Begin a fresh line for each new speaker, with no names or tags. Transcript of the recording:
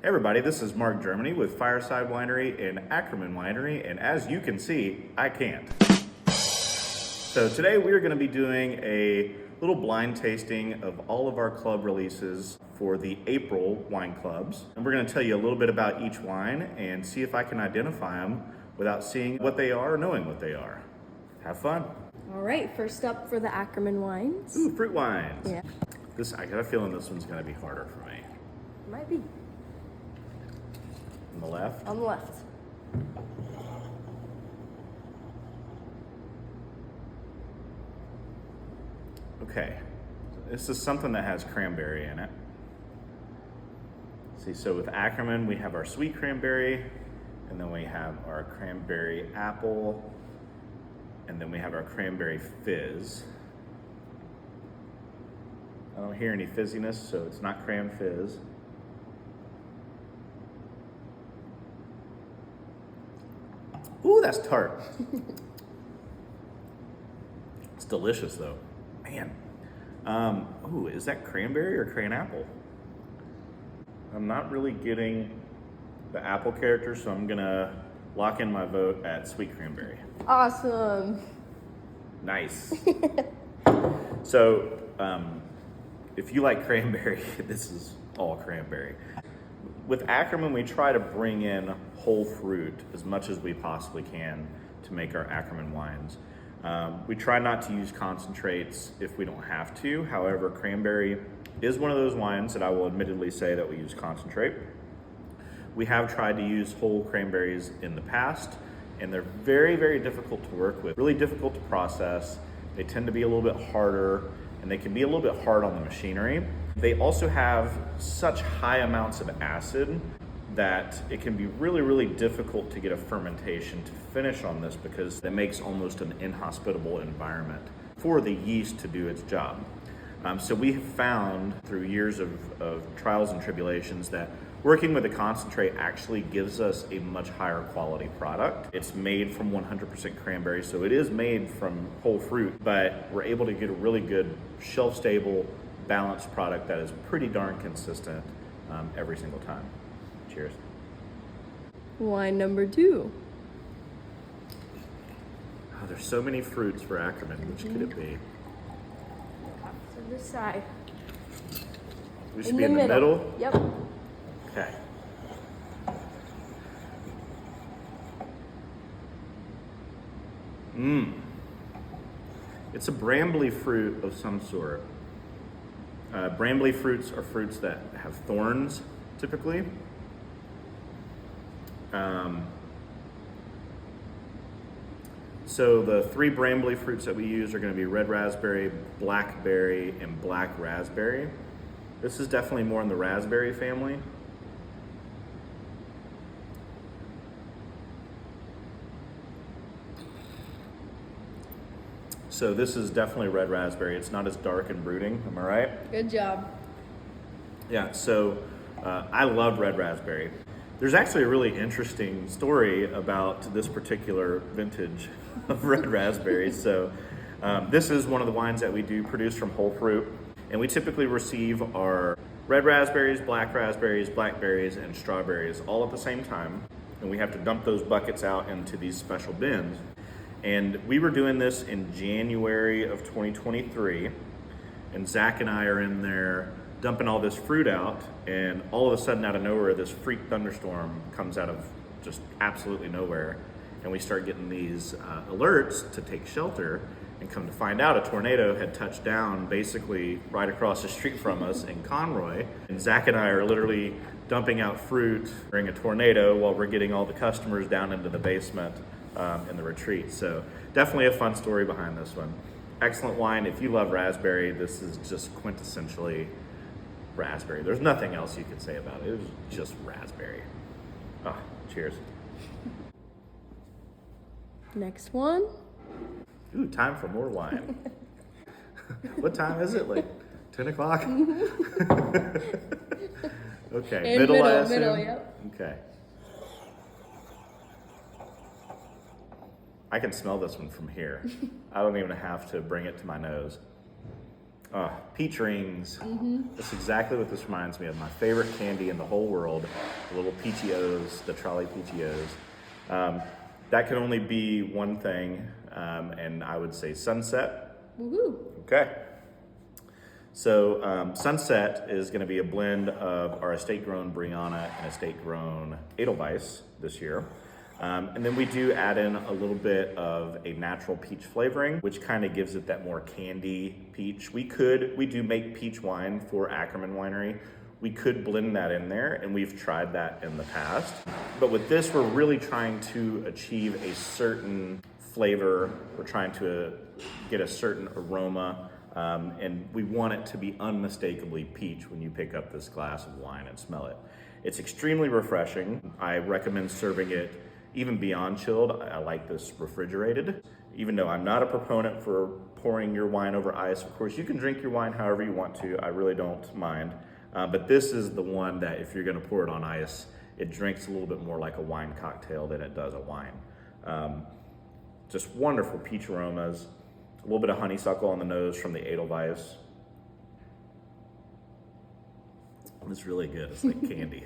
Hey everybody, this is Mark Germany with Fireside Winery and Ackerman Winery, and as you can see, I can't. So today we are going to be doing a little blind tasting of all of our club releases for the April wine clubs. And we're going to tell you a little bit about each wine and see if I can identify them without seeing what they are or knowing what they are. Have fun.
All right, first up for the Ackerman wines.
Ooh, fruit wines.
Yeah.
I got a feeling this one's going to be harder for me.
Might be.
On the left?
On the left.
Okay, this is something that has cranberry in it. See, so with Ackerman, we have our sweet cranberry, and then we have our cranberry apple, and then we have our cranberry fizz. I don't hear any fizziness, so it's not cran fizz. Ooh, that's tart. It's delicious though. Man. Ooh, is that cranberry or cran apple? I'm not really getting the apple character, so I'm gonna lock in my vote at sweet cranberry.
Awesome.
Nice. So, if you like cranberry, this is all cranberry. With Ackerman, we try to bring in whole fruit as much as we possibly can to make our Ackerman wines. We try not to use concentrates if we don't have to. However, cranberry is one of those wines that I will admittedly say that we use concentrate. We have tried to use whole cranberries in the past, and they're very, very difficult to work with, really difficult to process. They tend to be a little bit harder, and they can be a little bit hard on the machinery. They also have such high amounts of acid that it can be really, really difficult to get a fermentation to finish on this because it makes almost an inhospitable environment for the yeast to do its job. So we have found through years of trials and tribulations that working with a concentrate actually gives us a much higher quality product. It's made from 100% cranberry, so it is made from whole fruit, but we're able to get a really good shelf-stable, balanced product that is pretty darn consistent every single time. Cheers.
Wine number 2.
Oh, there's so many fruits for Ackerman. Which could it be?
To this side.
We should be in the middle?
Yep.
Okay. It's a brambly fruit of some sort. Brambly fruits are fruits that have thorns, typically. So the 3 brambly fruits that we use are going to be red raspberry, blackberry, and black raspberry. This is definitely more in the raspberry family. So this is definitely red raspberry. It's not as dark and brooding, am I right?
Good job.
Yeah, so I love red raspberry. There's actually a really interesting story about this particular vintage of red raspberries. So this is one of the wines that we do produce from whole fruit. And we typically receive our red raspberries, blackberries, and strawberries all at the same time. And we have to dump those buckets out into these special bins. And we were doing this in January of 2023. And Zach and I are in there dumping all this fruit out, and all of a sudden out of nowhere this freak thunderstorm comes out of just absolutely nowhere, and we start getting these alerts to take shelter, and come to find out a tornado had touched down basically right across the street from us in Conroy, and Zach and I are literally dumping out fruit during a tornado while we're getting all the customers down into the basement in the retreat. So definitely a fun story behind this one. Excellent wine. If you love raspberry, this is just quintessentially raspberry. There's nothing else you could say about it. It was just raspberry. Ah, cheers.
Next one.
Ooh, time for more wine. What time is it? Like 10 o'clock? Okay,
And
middle, I assume?
middle, yep.
Okay. I can smell this one from here. I don't even have to bring it to my nose. Peach rings. That's exactly what this reminds me of. My favorite candy in the whole world, the little Peachios, the trolley Peachios. That can only be one thing, and I would say Sunset.
Woohoo!
Okay. So Sunset is going to be a blend of our estate-grown Brianna and estate-grown Edelweiss this year. And then we do add in a little bit of a natural peach flavoring, which kind of gives it that more candy peach. We do make peach wine for Ackerman Winery. We could blend that in there, and we've tried that in the past. But with this, we're really trying to achieve a certain flavor. We're trying to get a certain aroma, and we want it to be unmistakably peach when you pick up this glass of wine and smell it. It's extremely refreshing. I recommend serving it even beyond chilled. I like this refrigerated. Even though I'm not a proponent for pouring your wine over ice, of course, you can drink your wine however you want to. I really don't mind. But this is the one that if you're gonna pour it on ice, it drinks a little bit more like a wine cocktail than it does a wine. Just wonderful peach aromas, a little bit of honeysuckle on the nose from the Edelweiss. It's really good, it's like candy.